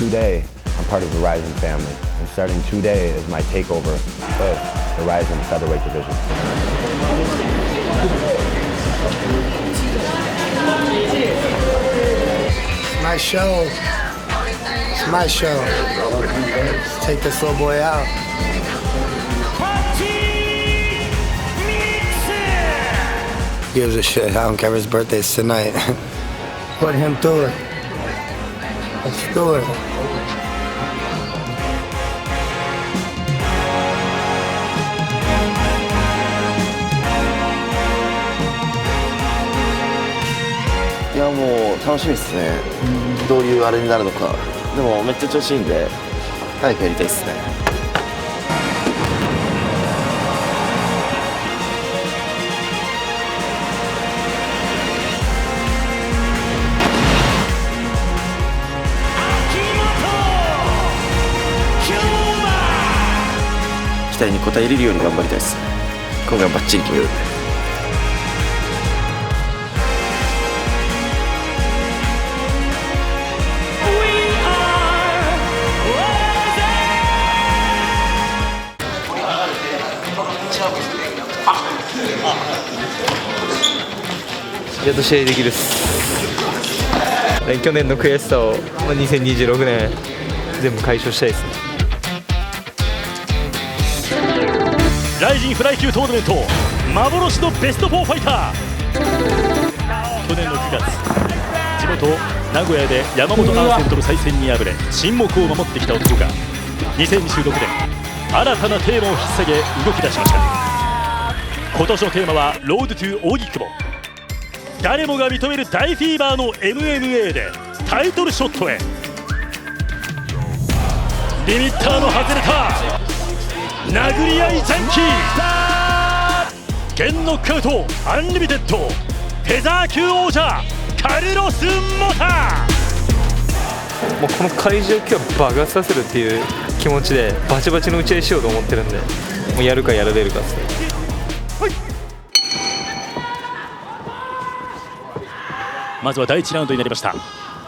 today, I'm part of the Rizin family. And starting today is my takeover of the Rizin featherweight division. It's my show. It's my show. Let's take this little boy out. Gives a shit. I don't care if his birthday's tonight. Put him through it. Let's do it. いやもう楽しみですね、どういうあれになるのか。でもめっちゃ調子いいんで早くやりたいですね。期待に応えれるように頑張りたいです。今回はバッチリ決めるんで。やっと試合できるっす。去年の悔しさを2026年全部解消したいですね。ライジンフライ級トーナメント幻のベスト4ファイター。去年の9月地元名古屋で山本アーセンとの再戦に敗れ沈黙を守ってきた男が2026年新たなテーマを引っ提げ動き出しました。今年のテーマはロードトゥ扇久保。誰もが認める大フィーバーの MMA でタイトルショットへ。リミッターの外れた殴り合いジャンキー弦ノックアウトアンリミテッドフェザー級王者カルロス・モタ。もうこの会場今日は爆発させるっていう気持ちでバチバチの打ち合いしようと思ってるんで、もうやるかやられるかですね。まずは第1ラウンドになりました。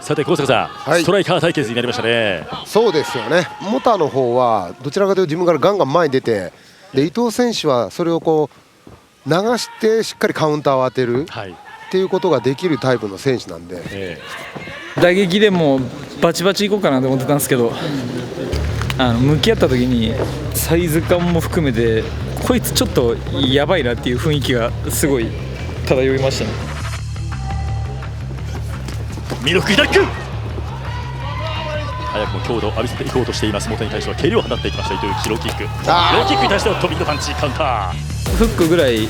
さて高坂さん、はい、ストライカー対決になりましたね。そうですよね。モタの方はどちらかというと自分からガンガン前に出て、で伊藤選手はそれをこう流してしっかりカウンターを当てる、はい、っていうことができるタイプの選手なんで、打撃でもバチバチいこうかなと思ってたんですけど、向き合った時にサイズ感も含めてこいつちょっとやばいなっていう雰囲気がすごい漂いましたね。ミドルフック左ック早くも強度を浴びせていこうとしています。元に対しては蹴りを放っていきました伊藤幸ローキック。ローキックに対しては飛びのパンチカウンター。フックぐらい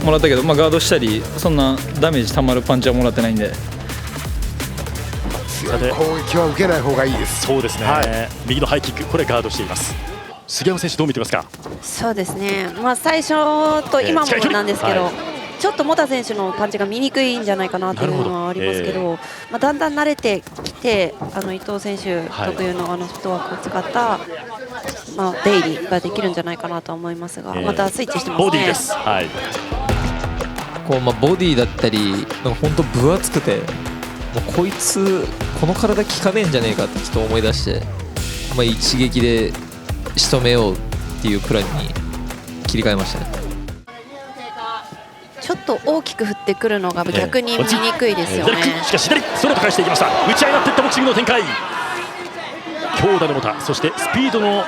もらったけど、ガードしたりそんなダメージたまるパンチはもらってないんで、強い攻撃は受けない方がいいです。そうですね、はい、右のハイキックこれガードしています。杉山選手どう見てますか。そうですね、最初と今もなんですけど、ちょっとモタ選手のパンチが見にくいんじゃないかなというのはありますけど、だんだん慣れてきて伊藤選手特有のフットワークを使った、出入りができるんじゃないかなと思いますが、またスイッチしてますね。ボディです、はい、こうボディだったり本当分厚くて、もうこいつこの体効かねえんじゃねえかってちょっと思い出して、一撃で仕留めようっていうプランに切り替えましたね。ちょっと大きく振ってくるのが逆に見にくいですよね。しかし左ストレート返していきました。打ち合いになっていったボクシングの展開。強打のモタ、そしてスピードの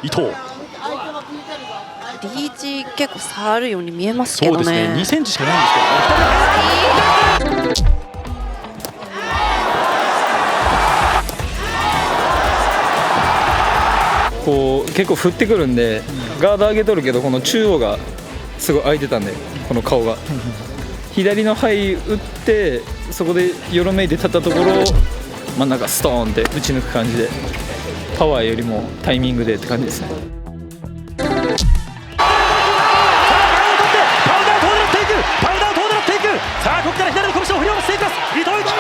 伊藤。リーチ結構差あるように見えますけどね。そうですね、2センチしかないんですけど、こう結構振ってくるんで、ガード上げとるけどこの中央がすごい空いてたんで、この顔が左のハイ打ってそこでよろめいて立ったところを真ん中ストーンって打ち抜く感じで、パワーよりもタイミングでって感じですね。さあここから左の拳を振り下ろしていきます。伊藤右の拳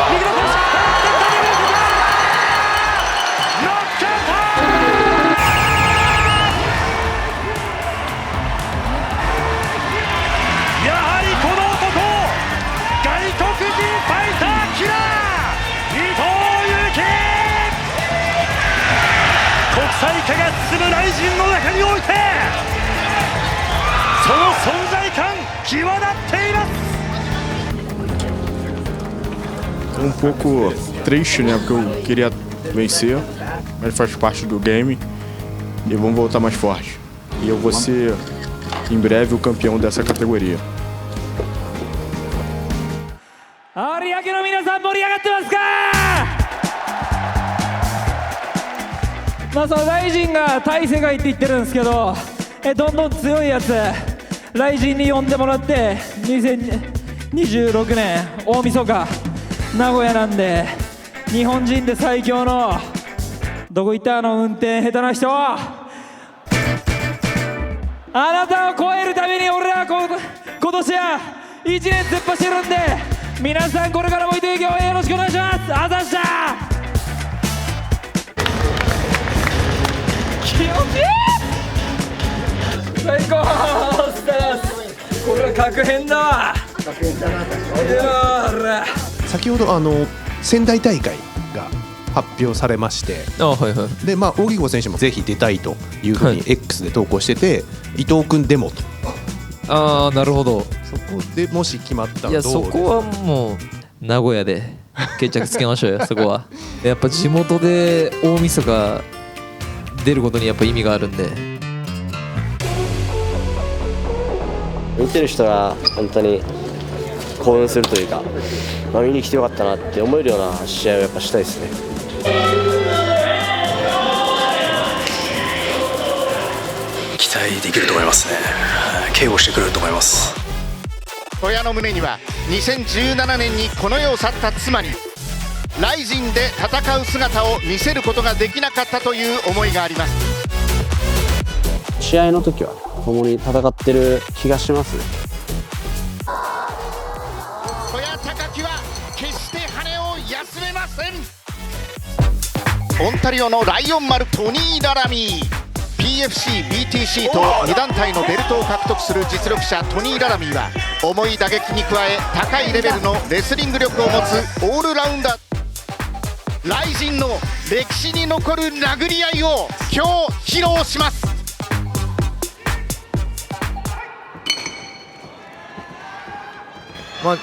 際立っています。pouco triste, né? Porque eu queria vencer, mas faz parte do game e vamos voltar mais forte. E eu vou ser em breve o campeão dessa categoria. 有明の皆さん盛り上がってますか？そのライジンが対世界って言ってるんですけど、どんどん強いやつライジンに呼んでもらって2026年大晦日名古屋なんで、日本人で最強のどこ行った運転下手な人、あなたを超えるために俺は今年は1年突っ走るんで、皆さんこれからも伊藤幸応援よろしくお願いします。あざした。気持ちいい。最高スタース。これは確変だわ。確変だな。先ほど仙台大会が発表されまして、で扇久保選手もぜひ出たいというふうに X で投稿してて、伊藤君デモと。ああ、なるほど。そこでもし決まったらどうですか？いや、そこはもう名古屋で決着つけましょうよそこは。やっぱ地元で大晦日出ることにやっぱ意味があるんで。見てる人は本当に興奮するというか、見に来てよかったなって思えるような試合をやっぱしたいですね。期待できると思いますね。警護してくれると思います。親の胸には2017年にこの世を去った妻にライジンで戦う姿を見せることができなかったという思いがあります。試合の時は共に戦ってる気がしますね。戸谷貴樹は決して羽を休めません。オンタリオのライオン丸トニー・ララミー、 PFC、BTC と2団体のベルトを獲得する実力者トニー・ララミーは重い打撃に加え高いレベルのレスリング力を持つオールラウンダー。ライジンの歴史に残る殴り合いを今日披露します。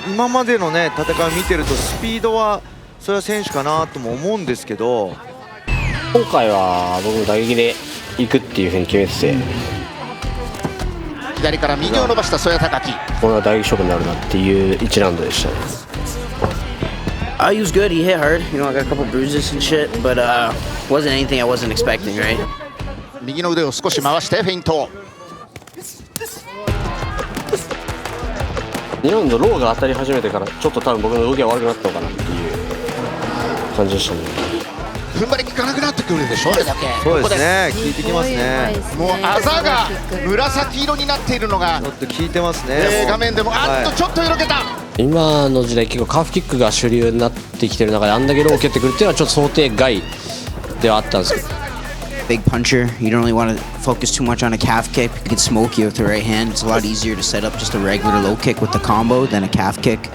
今までのね戦いを見てるとスピードはそれは選手かなとも思うんですけど、今回は僕も打撃で行くっていうふうに決めてて、左から右を伸ばした曽谷貴樹、これは打撃勝負になるなっていう1ラウンドでしたね。He was good. He hit hard. You know, I got a couple bruises and shit, but wasn't anything I wasn't expecting, right? 右の腕を少し回してフェイント。2ラウンドローが当たり始めてからちょっと多分僕の動きが悪くなったのかなっていう感じでしたね。踏ん張り効かなくなってくるでしょ。これだけそうですね、効いてきますね。もうあざが紫色になっているのがちょっと効いてますね。画面でもあっとちょっとよろけた。今の時代結構カーフキックが主流になってきてる中であんだけローを蹴ってくるっていうのはちょっと想定外ではあったんですけど。Big puncher. You don't really want to focus too much on a calf kick. You can smoke you with the right hand. It's a lot easier to set up just a regular low kick with the combo than a calf kick.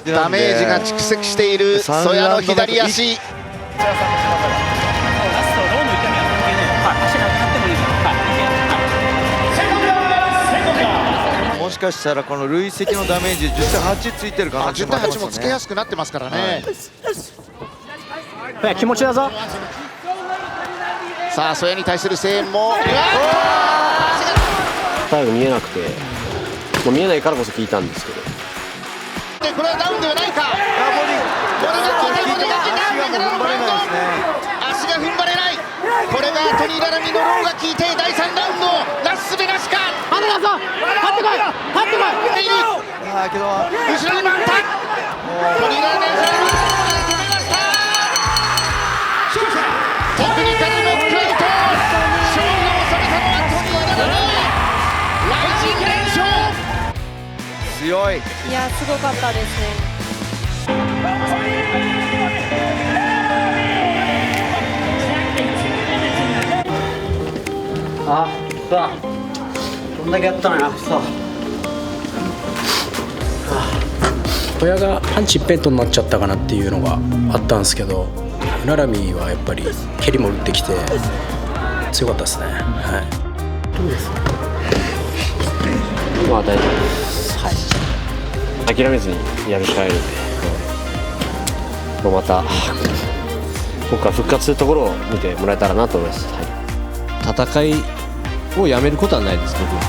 ダメージが蓄積している曽谷の左足。もしかしたらこの累積のダメージ10対8ついてる可能性もありますね。10対8もつけやすくなってますからね。気持ちだぞ。さあ曽谷に対する声援も最後見えなくて、もう見えないからこそ聞いたんですけど、でこれはダウンではないか。足が踏ん張れない。これがトニー・ララミのローが効いて第3ラウンドなすすべなしか。待ってこい待ってこい。いる。後ろに回った。トニー・ララミのテクニカルノックアウト。勝利を収めたのはトニー・ララミ。ライジン連勝。強い。いやすごかったですね。あ、さあ、どんだけやったのよ。さあ。親がパンチ一辺倒になっちゃったかなっていうのがあったんですけど、ララミーはやっぱり蹴りも打ってきて強かったですね。はい。どうですか。まあ大丈夫です。はい、諦めずにやるしかないので、また僕は復活するところを見てもらえたらなと思います。はい、戦いをやめることはないです、僕は。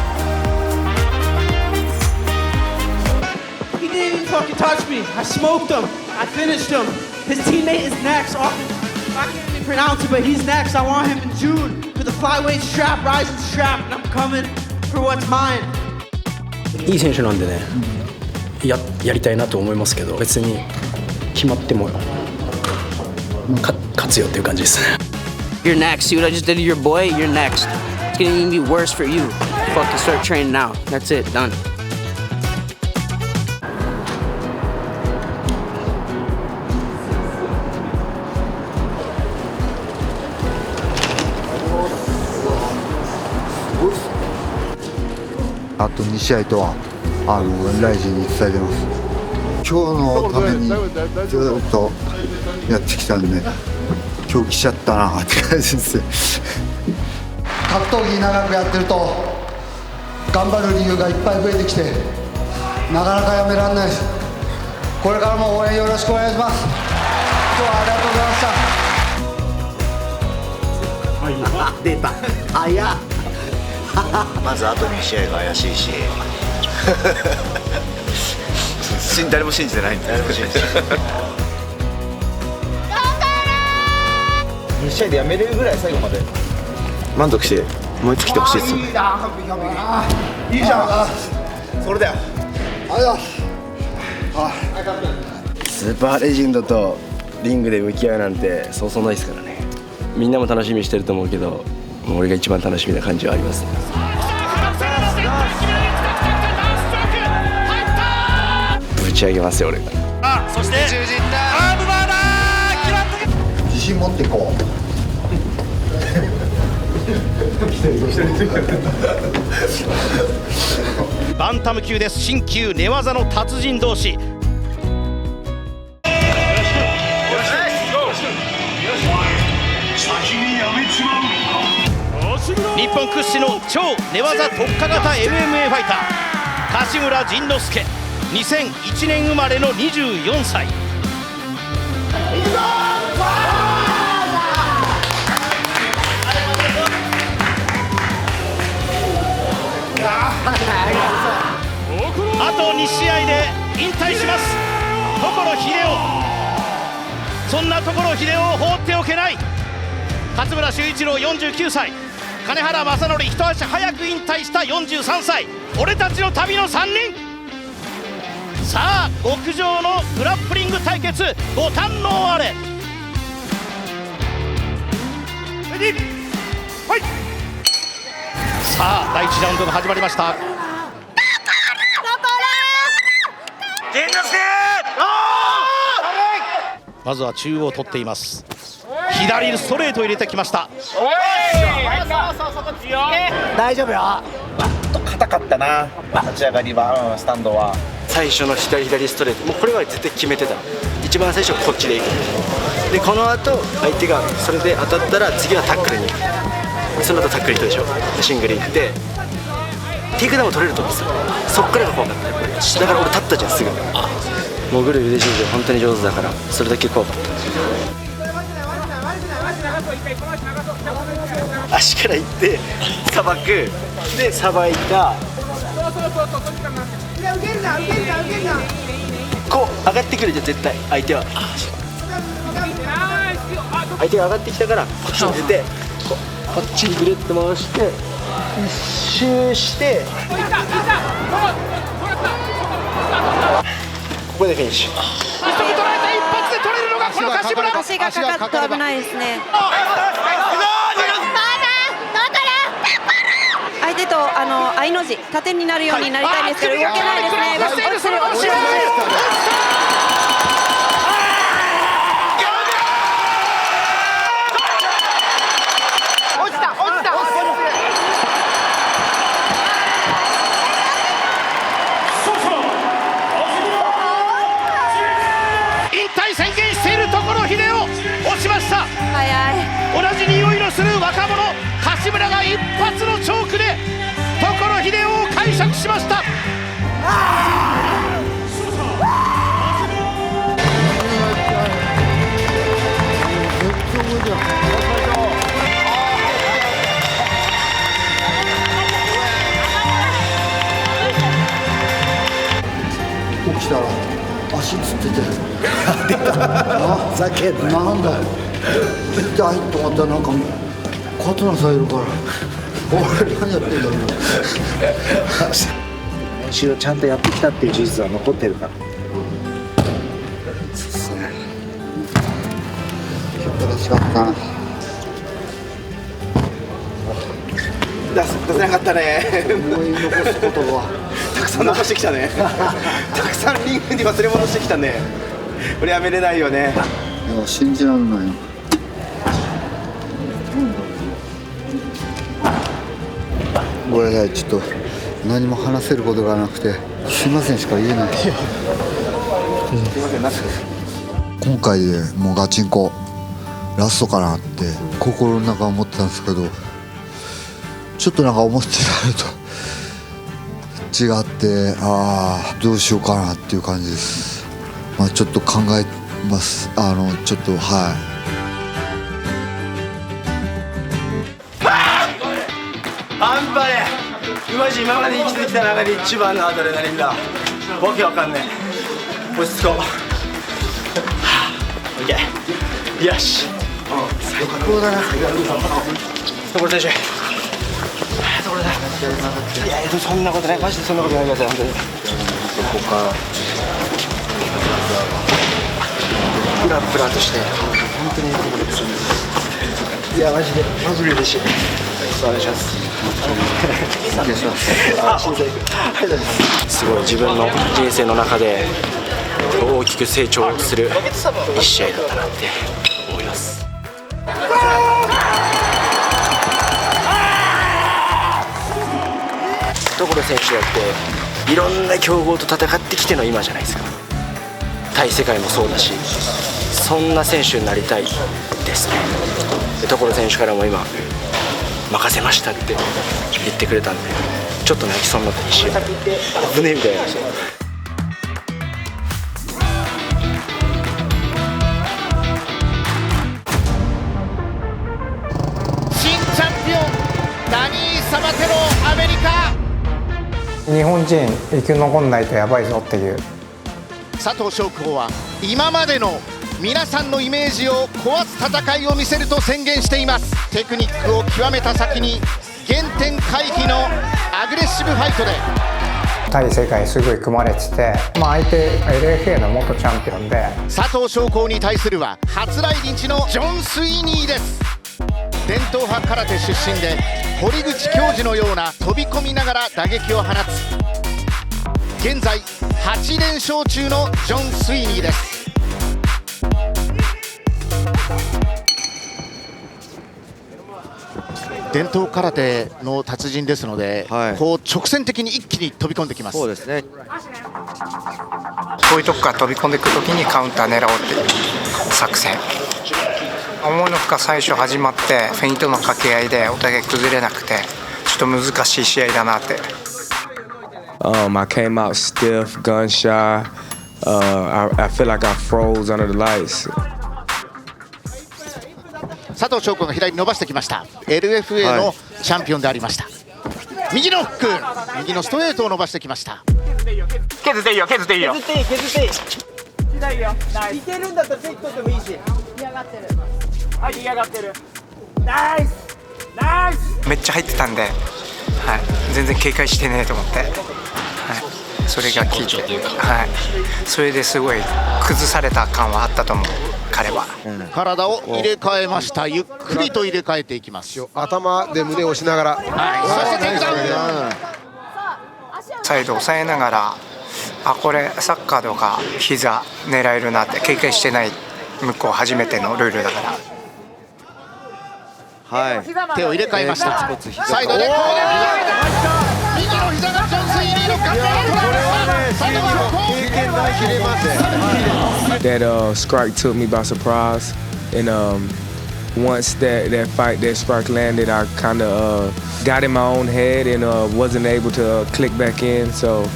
He didn't even fucking touch me. I smoked him. I finished him. His teammate is next. I can't even pronounce it, but he's next. I want him in June for the flyweight strap, rising strap, and I'm coming for what's mine. いい選手なんでね、やりたいなと思いますけど、別に決まっても勝つよっていう感じですね。You're next. See what I just did to your boy? You're next. It's gonna even be worse for you. Fucking start training now. That's it. Done. あと2試合とはライジンに伝えてます。今日のためにずっとやってきたんで、今日来ちゃったなって感じです。格闘技長くやってると頑張る理由がいっぱい増えてきて、なかなかやめられないです。これからも応援よろしくお願いします。今日はありがとうございました。出た。早っ。まずあと2試合が怪しいし誰も信じてないんだ。2試合でやめれるぐらい最後まで満足してもう一つ来てほしいですよね。いいじゃん。それだよ。スーパーレジェンドとリングで向き合うなんてそうそうないですからね。みんなも楽しみにしてると思うけど、俺が一番楽しみな感じはありますね。ぶち上げますよ俺が。そしてアームバーだー。自信持っていこう。バンタム級です。新旧寝技の達人同士。日本屈指の超寝技特化型 MMA ファイター柏村仁之助、2001年生まれの24歳。あと2試合で引退します所秀夫。そんな所秀夫を放っておけない。勝村修一郎49歳、金原正則一足早く引退した43歳。俺たちの旅の3人。さあ極上のグラップリング対決ご堪能あれ。レディーファイト。さあ第1ラウンドが始まりました。まずは中央を取っています。左ストレートを入れてきました。大丈夫よ。硬かったな立ち上がりは、スタンドは最初の左ストレート、もうこれは絶対決めてた。一番最初こっちでいく。でこの後相手がそれで当たったら次はタックルに行く。その後タックルヒットでしょ。シングルいってテイクダウンを取れると思うんですよ。そっからが怖かった。だから俺立ったじゃんすぐ。潜る腕振り本当に上手だから、それだけ怖かった。足からいってさばく、でさばいた、こう上がってくるじゃん絶対。相手が上がってきたからこっちに出て、こっちにぐるっと回して一周して、ここでフィニッシュ。足がかかると危ないですね。相手と相の字縦になるようになりたいんですけど動けないですね。落ちてる。引退宣言している所秀夫落ちました。早い。同じ匂いのする若者柏村が一発のチョークで所秀夫を快勝。着しました。起きたら足つっててふざけんな。なんだよ痛いと思ったらなんか刀されるから俺何やってんだろう。練習をちゃんとやってきたっていう事実は残ってるから。楽しかったな。出せなかったね。思い残すことはたくさん残してきたね。たくさんリングに忘れ物してきたね。これやめれないよね。いや信じられないよ。ごめんなさい、ちょっと何も話せることがなくてすいませんしか言えない。すいません、なしです。今回でもうガチンコラストかなって心の中思ってたんですけど、ちょっとなんか思ってたのと違って、どうしようかなっていう感じです。まあちょっと考えます。ちょっと半端ねえ。マジ今まで生きてきた中で一番のアドレナリンだ。わけわかんねえ。落ち着こう。オッケー。よし。最高だな。ところ選手。ところだ。いやそんなことない。マジでそんなことないでください。本当に。ここからプラプラとして本当にいいところです。いやマジで嬉しい。お願いします。お願いします。すごい自分の人生の中で大きく成長する一試合だったなって思います。所選手だっていろんな強豪と戦ってきての今じゃないですか。対世界もそうだし、そんな選手になりたいですね。所選手からも今任せましたって言ってくれたんで、ちょっと泣きそうになった一瞬危ねえみたいな。新チャンピオンダニー・サバテロ、アメリカ。日本人生き残んないとやばいぞっていう。佐藤翔子は今までの皆さんのイメージを壊す戦いを見せると宣言しています。テクニックを極めた先に原点回避のアグレッシブファイトで対世界すごい組まれてて、相手 LFA の元チャンピオンで、佐藤翔子に対するは初来日のジョン・スイニーです。伝統派空手出身で堀口教授のような飛び込みながら打撃を放つ、現在8連勝中のジョン・スイニーです。伝統空手の達人ですので、こう直線的に一気に飛び込んできます。そうですね。こういうとこから飛び込んでくるときにカウンター狙おうっていう作戦。思いのほか最初始まってフェイントの掛け合いでお互い崩れなくてちょっと難しい試合だなって。I came out stiff, gun shy. I feel like I froze under the lights. 佐藤翔子が左に伸ばしてきました。 LFA のチャンピオンでありました。右のフック、右のストレートを伸ばしてきました。削っていいよ、削っていいよ。削っていい、削っていい。左よ。いけるんだったら席取ってもいいし。嫌がってる。はい、嫌がってる。ナイスナイス。めっちゃ入ってたんで、全然警戒してねえと思って、それが効いて、それですごい崩された感はあったと思う。彼は体を入れ替えました。ゆっくりと入れ替えていきます。頭で胸を押しながら、そしてテイクダウン。サイド押さえながら、これサッカーとか膝狙えるなって警戒してない。向こう初めてのルールだから。手を入れ替えました。サイドでこう右の膝がジョン・スイニーの肩を取られました。佐藤翔子経験ない切れません。That strike took me by surprise, and once that fight, that spark landed, I kind of got in my own head and wasn't able to click back in. So.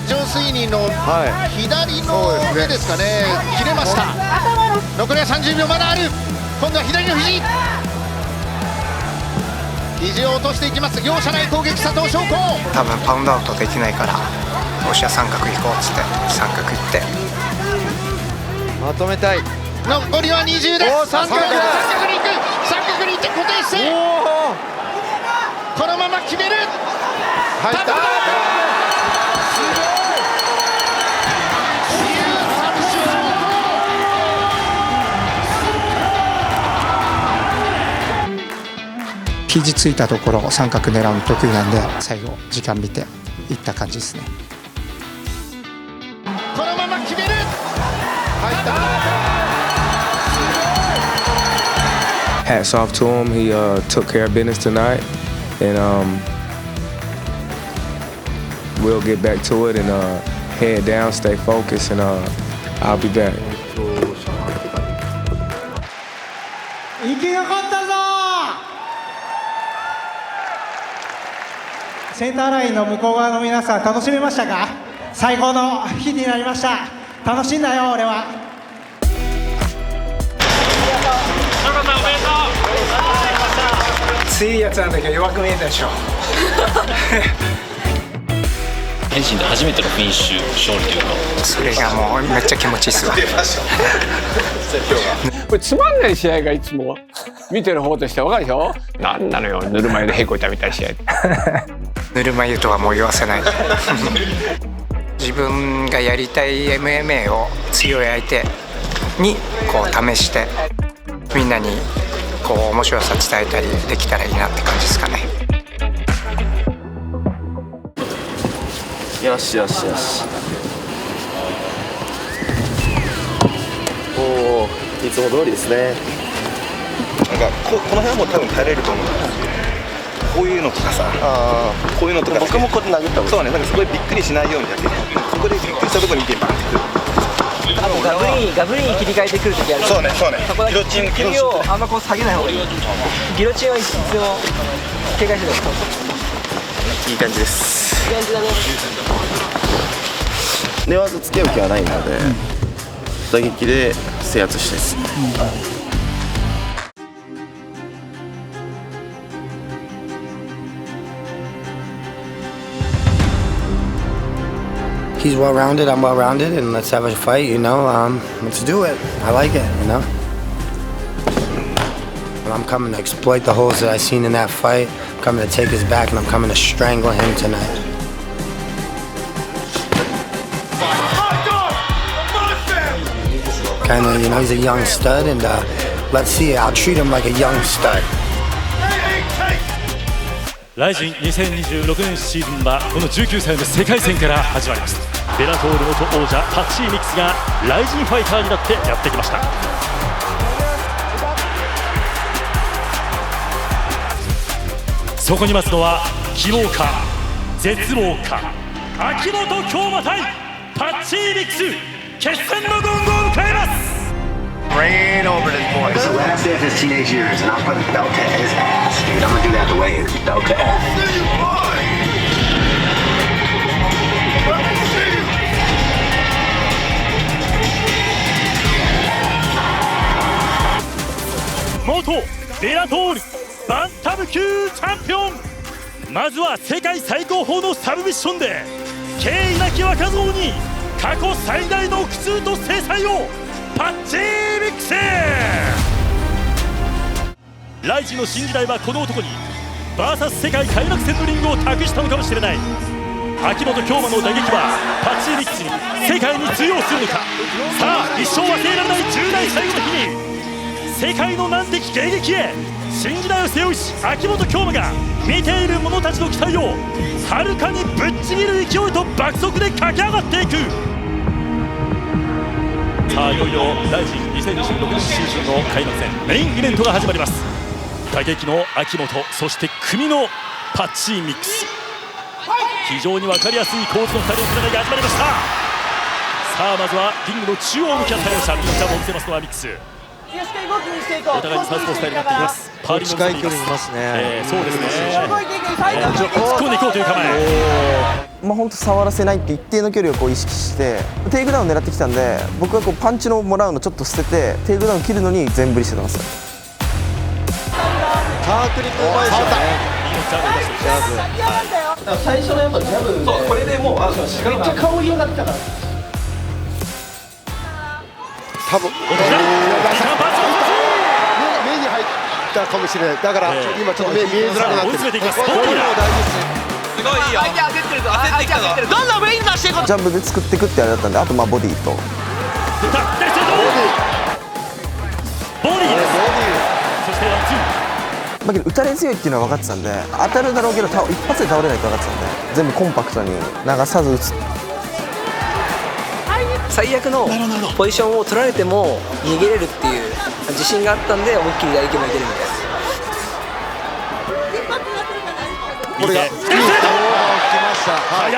上水人の左の上ですかね、切れました。残りは30秒まだある。今度は左の肘。肘を落としていきます。両者内攻撃、佐藤翔子。多分パウンドアウトできないから、よしゃ三角行こうっつって三角行って。まとめたい。残りは20です。三角に行く。三角に行って固定して。このまま決める。入った。肘ついたところ三角狙うの得意なんで、最後時間見ていった感じですね。このまま決める。入った。Hats off to him. He took care of business tonight, and we'll get back to it and head down, stay focused, and I'll be back. 生き残ったぞ。センターラインの向こう側の皆さん、楽しめましたか？最高の日になりました。楽しんだよ俺は。強いやつなんだけど弱く見えたでしょ。天心で初めてのフィニッシュ勝利というか、それがもうめっちゃ気持ちいいっすわ。これつまんない試合がいつも見てる方として分かるでしょ。なんなのよ、ぬるま湯でへこいたみたいな試合。ぬるま湯とはもう言わせない。自分がやりたい MMA を強い相手にこう試して、みんなにこう面白さ伝えたりできたらいいなって感じですかね。よしよしよし。おお、いつも通りですね。なんかこの辺はもう多分耐えれると思う。こういうのとかさ、こういうのとか僕もこうやって殴った。そうね、なんかすごいびっくりしないようにやってね。ここでびっくりしたところにいけばあとガブリンに切り替えてくるときある。そうねそうね。そこだけ首をあんまこう下げない方がいい。ギロチンは必要。警戒してください。いい感じです。いい感じだね。寝技つける気はないので、打撃で制圧したいです。He's well-rounded, I'm well-rounded, and let's have a fight, you know. Let's do it. I like it, you know. I'm coming to exploit the holes that I seen in that fight. I'm coming to take his back, and I'm coming to strangle him tonight. Kind of, you know, he's a young stud, and let's see, I'll treat him like a young stud. ライジン2026年シーズンはこの19歳の世界戦から始まります。ベラトール元王者パッチーミックスがライジンファイターになってやってきました。そこに待つのは希望か絶望か、秋元京馬対パッチーミックス、決戦のゴングを迎えます。Right over his boy. This is the last day of his teenage years, and I'm putting the belt to his ass, dude. I'm gonna do that the way his belt to ass. 元ベラトールバンタム級チャンピオン、まずは世界最高峰のサブミッションで敬意なき若造に過去最大の苦痛と制裁をパッチーミックス。ライジンの新時代はこの男に VS 世界開幕戦のリングを託したのかもしれない。秋元京馬の打撃はパッチーミックスに世界に通用するのか。さあ一生忘れられない重大最後の日に世界の難敵迎撃へ、新時代を背負いし秋元京馬が見ている者たちの期待をはるかにぶっちぎる勢いと爆速で駆け上がっていく。さあいよいよライジン2026年シーズンの開幕戦メインイベントが始まります。打撃の秋元、そして組のパッチーミックス、非常に分かりやすい構図の2人の戦いが始まりました。さあまずはリングの中央を向き合った両者、右手を見せますのはミックス。お互いにサウスポースタイルになっています。パーリング近い距離にいますね。そうですね。突っ込んでいこうという構え。まあ本当触らせないって一定の距離をこう意識してテイクダウン狙ってきたんで、僕はこうパンチのもらうのちょっと捨ててテイクダウン切るのに全振りしてたんですよ。タークリングうまいですよね。最初のやっぱジャブで、これでもうめっちゃ顔広がってたから。多分目に入ったかもしれない。だから今ちょっと目見えづらくなってる。これも大事です。すごいいいよ。相手焦ってるぞ。相手焦ってる。どんどん上に出していこう。ジャブで作っていくってあれだったんで、あとまあボディと。ボディです。そしてワンツー。だけど打たれ強いっていうのは分かってたんで、当たるだろうけど一発で倒れないって分かってたんで、全部コンパクトに流さず打つ。最悪のポジションを取られても逃げれるっていう自信があったんで、思いっきり打撃もいけるみたいな。これがいい球が来ました。はい。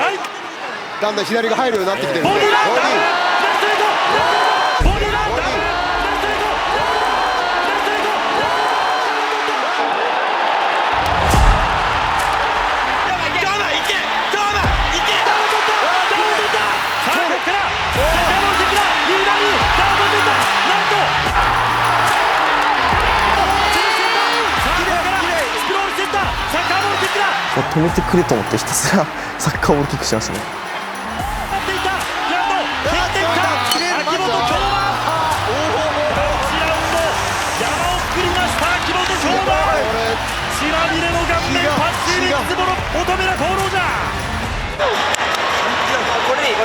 だんだん左が入るようになってきてる。ボディ。止めてくれと思ってひたすらサッカーボールキックしましたね。こ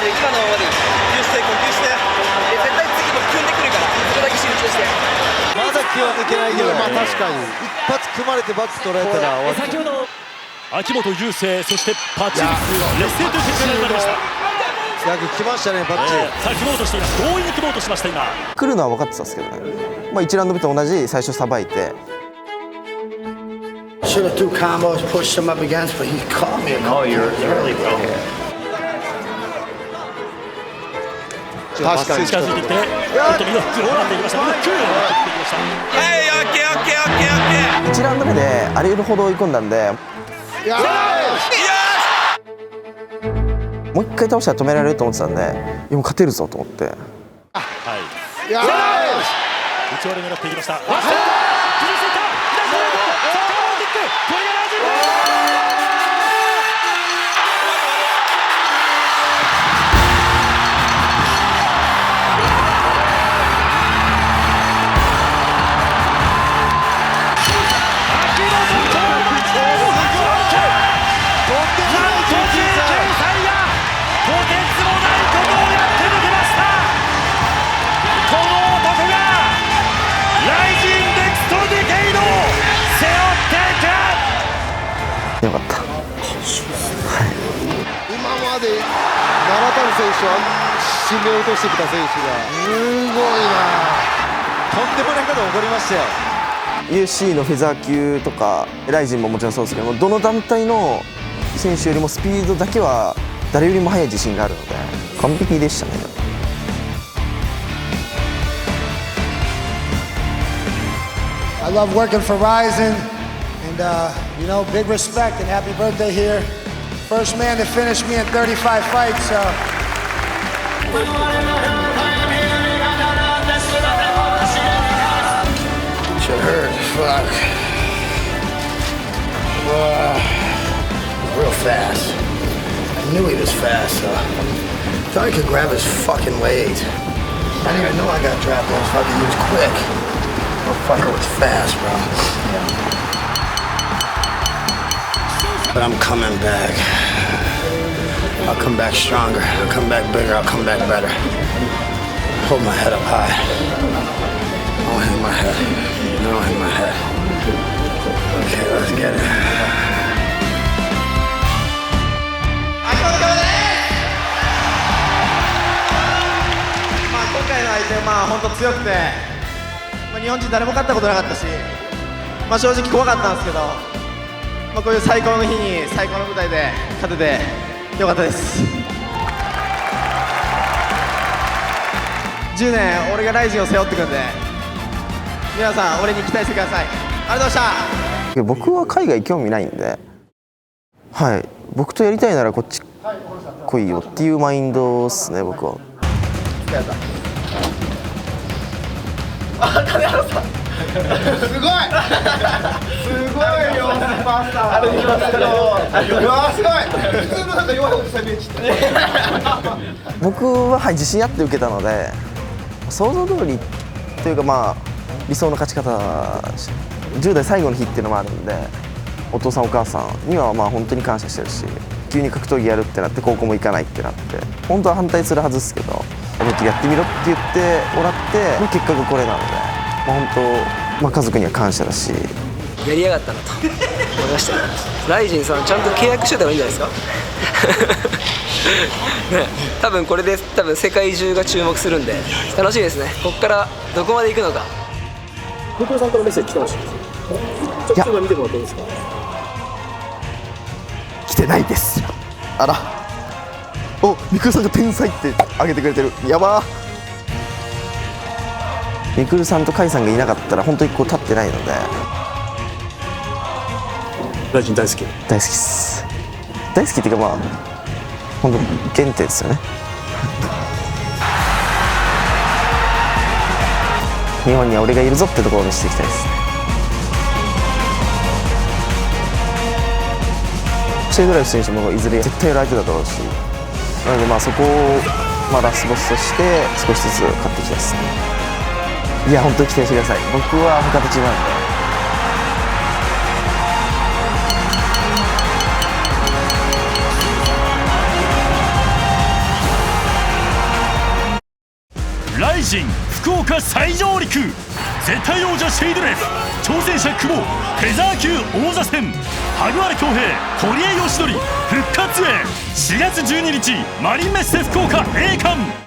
れ今のままで呼吸して絶対次も組んでくるから、そこだけ集中して。まだ気は抜けないけど、まあ確かに一発組まれてバック取られたら終わっちゃう。秋元雄星、そしてパチン劣勢という結果になりました。来ましたね、パッチ。さあ組もうとしています。強引に組もうとしました今。来るのは分かってたんですけどね。まあ1ラウンド目と同じ最初さばいて。Should have two combos, pushed him up against, but he caught me a couple early, bro. 確かに近づいてきて、本当に4つを並んでいきました。はい、オッケーオッケーオッケーオッケー。1ラウンド目であれほど追い込んだんで、もう一回倒したら止められると思ってたんで、いやもう勝てるぞと思って。はい。打ち割り狙っていきました。よかった。今まで名だたる選手は締め落としてきた選手がすごいな。とんでもないこと起こりましたよ。 UFC のフェザー級とかライジンももちろんそうですけども、どの団体の選手よりもスピードだけは誰よりも速い自信があるので完璧でしたね。I love working for Ryzen, and you know, big respect and happy birthday here. First man to finish me in 35 fights, so. Shit hurt, fuck. Real fast. I knew he was fast, so. Thought he could grab his fucking legs. I didn't even know I got dropped. That fucking, he was quick. Motherfucker was fast, bro. But I'm coming back. I'll come back stronger. I'll come back bigger. I'll come back better. Hold my head up high. Don't hit my head. Don't hit my head. Okay, let's get it. 今回の相手は本当強くて、日本人誰も勝ったことなかったし、正直怖かったんですけど、こういう最高の日に最高の舞台で勝ててよかったです。10年俺がライジンを背負ってくんで、皆さん俺に期待してください。ありがとうございました。僕は海外興味ないんで、はい、僕とやりたいならこっち来いよっていうマインドっすね、僕は。あ、金原さんすごいすごいよ、スーパースター。あれできますけど、うわすごい。普通のなんか弱いおじさん見えちゃった。僕は、はい、自信あって受けたので、想像通りというか、まあ理想の勝ち方、10代最後の日っていうのもあるんで、お父さんお母さんにはまあ本当に感謝してるし、急に格闘技やるってなって高校も行かないってなって、本当は反対するはずですけど、思いっきりやってみろって言ってもらっての結果がこれなので、まあ、本当、まあ、家族には感謝だし、やりやがったなと思いましたね。ライジンさんちゃんと契約してた方がいいんじゃないですか。ね、多分これで世界中が注目するんで楽しみですね。ここからどこまで行くのか。ブクロさんからメッセージ来てました。ちょっと今見てもらっていいですか。来てないです。あら、お、みくるさんが天才って挙げてくれてる。やばー。みくるさんと甲斐さんがいなかったら本当にこう立ってないので。ライジン大好き。大好きっす。大好きっていうか、まあ本当原点ですよね。日本には俺がいるぞってところを見せていきたいですね。シェイドライフ選手もいずれ絶対やられてただろうし、なのでまあそこをまあラスボスとして少しずつ勝っていきたいですね。いや本当に期待してください。僕は他と違うんで。ライジン福岡再上陸、絶対王者シェイドレフ、挑戦者久保、フェザー級王座戦、萩原恭平、堀江義則復活へ。4月12日マリンメッセ福岡 A 館。